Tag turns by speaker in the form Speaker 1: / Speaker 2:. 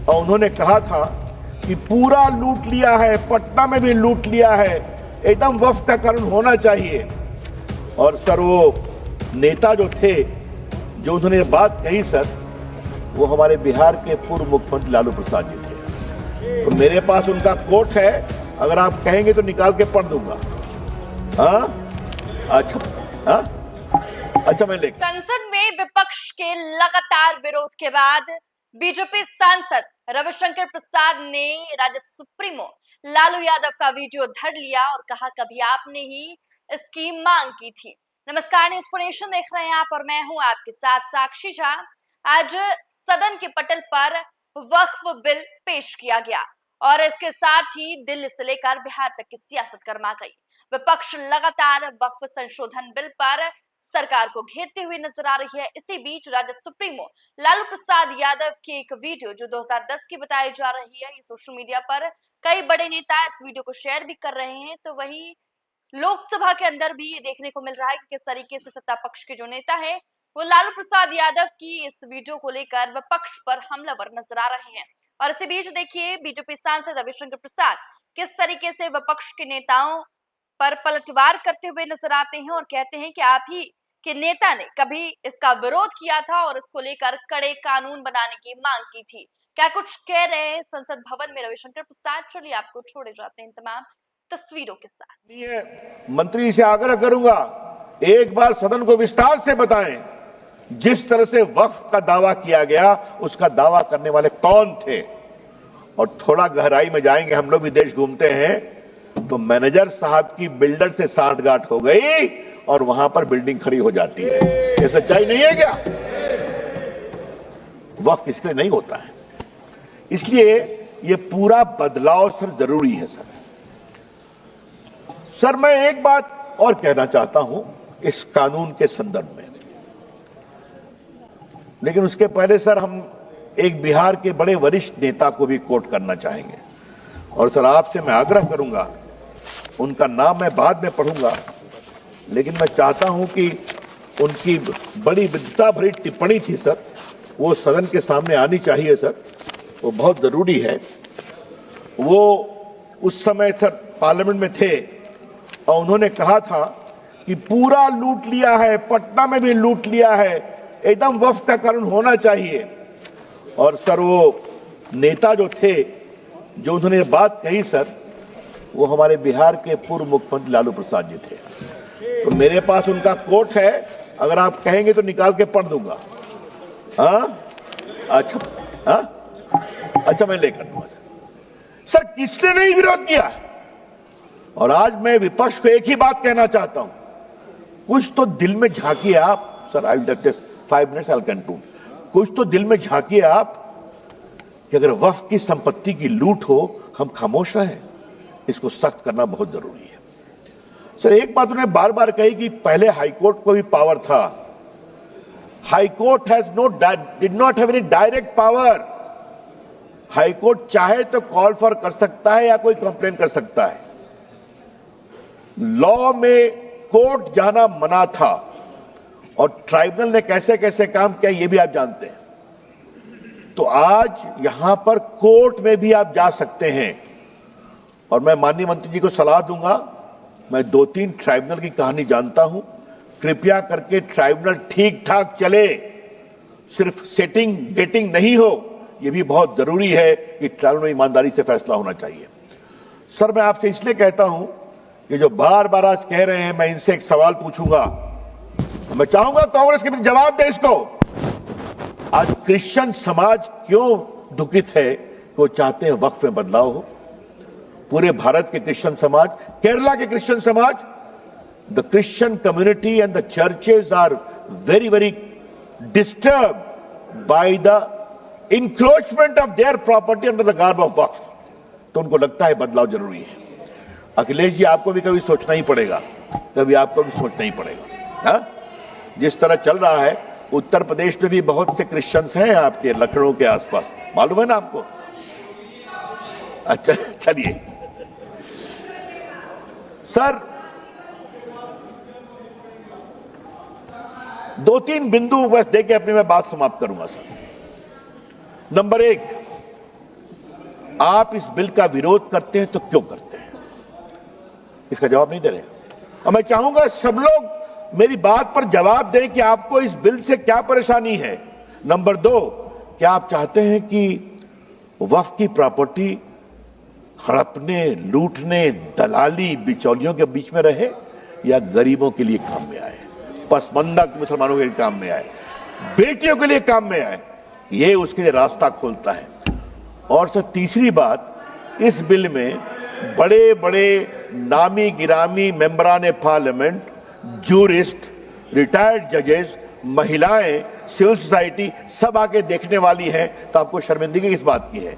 Speaker 1: और उन्होंने कहा था कि पूरा लूट लिया है, पटना में भी लूट लिया है, एकदम वक्फ का कानून होना चाहिए। और सर वो नेता जो थे, जो उन्होंने ये बात कही सर, वो हमारे बिहार के पूर्व मुख्यमंत्री लालू प्रसाद जी थे। तो मेरे पास उनका कोट है, अगर आप कहेंगे तो निकाल के पढ़ दूंगा। हाँ अच्छा मैं लेकर।
Speaker 2: संसद में विपक्ष के लगातार विरोध के बाद बीजेपी सांसद रविशंकर प्रसाद ने राज्य सुप्रीमो लालू यादव का वीडियो धर लिया और कहा कभी आपने ही इसकी मांग की थी। नमस्कार, न्यूज़ फॉर नेशन देख रहे हैं आप और मैं हूं आपके साथ साक्षी झा। आज सदन के पटल पर वक्फ बिल पेश किया गया और इसके साथ ही दिल्ली से लेकर बिहार तक की सियासत गर्मा गई। विपक्ष लगातार वक्फ संशोधन बिल पर सरकार को घेरते हुए नजर आ रही है। इसी बीच राज्य सुप्रीमो लालू प्रसाद यादव की एक वीडियो जो 2010 की बताई जा रही है, ये सोशल मीडिया पर कई बड़े नेता इस वीडियो को शेयर भी कर रहे हैं। तो वही लोकसभा के अंदर भी ये देखने को मिल रहा है कि किस तरीके से सत्ता पक्ष के जो नेता है वो लालू प्रसाद यादव की इस वीडियो को लेकर विपक्ष पर हमलावर नजर आ रहे हैं। और इसी बीच देखिए बीजेपी सांसद रविशंकर प्रसाद किस तरीके से विपक्ष के नेताओं पर पलटवार करते हुए नजर आते हैं और कहते हैं कि आप ही के नेता ने कभी इसका विरोध किया था और इसको लेकर कड़े कानून बनाने की मांग की थी। क्या कुछ कह रहे हैं संसद भवन में रविशंकर प्रसाद, चलिए आपको छोड़े जाते हैं तमाम तस्वीरों के साथ।
Speaker 1: मंत्री से आग्रह करूंगा, एक बार सदन को विस्तार से बताएं जिस तरह से वक्फ का दावा किया गया, उसका दावा करने वाले कौन थे। और थोड़ा गहराई में जाएंगे, हम लोग भी देश घूमते हैं, तो मैनेजर साहब की बिल्डर से साठगांठ हो गई और वहां पर बिल्डिंग खड़ी हो जाती है। ये सच्चाई नहीं है क्या? वक्फ इसके लिए नहीं होता है, इसलिए ये पूरा बदलाव सर जरूरी है। सर मैं एक बात और कहना चाहता हूं इस कानून के संदर्भ में, लेकिन उसके पहले सर हम एक बिहार के बड़े वरिष्ठ नेता को भी कोट करना चाहेंगे। और सर आपसे मैं आग्रह करूंगा, उनका नाम मैं बाद में पढ़ूंगा, लेकिन मैं चाहता हूं कि उनकी बड़ी विद्वता भरी टिप्पणी थी सर, वो सदन के सामने आनी चाहिए सर, वो बहुत जरूरी है। वो उस समय सर पार्लियामेंट में थे और उन्होंने कहा था कि पूरा लूट लिया है, पटना में भी लूट लिया है, एकदम वक्फ का कानून होना चाहिए। और सर वो नेता जो थे, जो उन्होंने ये बात कही सर, वो हमारे बिहार के पूर्व मुख्यमंत्री लालू प्रसाद जी थे। तो मेरे पास उनका कोट है, अगर आप कहेंगे तो निकाल के पढ़ दूंगा। अच्छा मैं लेकर दूंगा सर। किसने नहीं विरोध किया? और आज मैं विपक्ष को एक ही बात कहना चाहता हूं, कुछ तो दिल में झांकिए आप sir. I will take 5 minutes, I will conclude. कुछ तो दिल में झांकिए आप कि अगर वक्फ की संपत्ति की लूट हो, हम खामोश रहें? इसको सख्त करना बहुत जरूरी है सर। एक बात उन्होंने बार बार कही कि पहले हाईकोर्ट को भी पावर था। High court did not have any direct power. High court चाहे तो कॉल फॉर कर सकता है या कोई कंप्लेन कर सकता है। लॉ में कोर्ट जाना मना था और ट्राइब्यूनल ने कैसे कैसे काम किया ये भी आप जानते हैं। तो आज यहां पर कोर्ट में भी आप जा सकते हैं। और मैं माननीय मंत्री जी को सलाह दूंगा, मैं 2-3 ट्राइब्यूनल की कहानी जानता हूं, कृपया करके ट्राइब्यूनल ठीक ठाक चले, सिर्फ सेटिंग गेटिंग नहीं हो। यह भी बहुत जरूरी है कि ट्राइब्यूनल में ईमानदारी से फैसला होना चाहिए। सर मैं आपसे इसलिए कहता हूं कि जो बार बार आज कह रहे हैं, मैं इनसे एक सवाल पूछूंगा, मैं चाहूंगा कांग्रेस के भी जवाब दे इसको। आज क्रिश्चियन समाज क्यों दुखित है? वो चाहते हैं वक्फ में बदलाव हो। पूरे भारत के क्रिश्चियन समाज, केरला के क्रिश्चियन समाज, the Christian community and the churches are very very disturb by the encroachment of their property under the garb of Waqf. तो उनको लगता है बदलाव जरूरी है। अखिलेश जी, आपको भी कभी सोचना ही पड़ेगा, कभी आपको भी सोचना ही पड़ेगा। हा? जिस तरह चल रहा है, उत्तर प्रदेश में भी बहुत से क्रिश्चियंस हैं आपके लखनऊ के आसपास, मालूम है ना आपको? अच्छा चलिए सर, 2-3 बिंदु बस देके अपनी मैं बात समाप्त करूंगा सर। नंबर 1, आप इस बिल का विरोध करते हैं तो क्यों करते हैं? इसका जवाब नहीं दे रहे। और मैं चाहूंगा सब लोग मेरी बात पर जवाब दें कि आपको इस बिल से क्या परेशानी है। नंबर 2, क्या आप चाहते हैं कि वक्फ की प्रॉपर्टी हड़पने, लूटने, दलाली, बिचौलियों के बीच में रहे या गरीबों के लिए काम में आए, पसमंदा मुसलमानों के लिए काम में आए, बेटियों के लिए काम में आए? ये उसके लिए रास्ता खोलता है। और सर तीसरी बात, इस बिल में बड़े बड़े नामी गिरामी मेंबरान पार्लियामेंट, जूरिस्ट, रिटायर्ड जजेस, महिलाएं, सिविल सोसाइटी सब आके देखने वाली है, तो आपको शर्मिंदगी किस बात की है?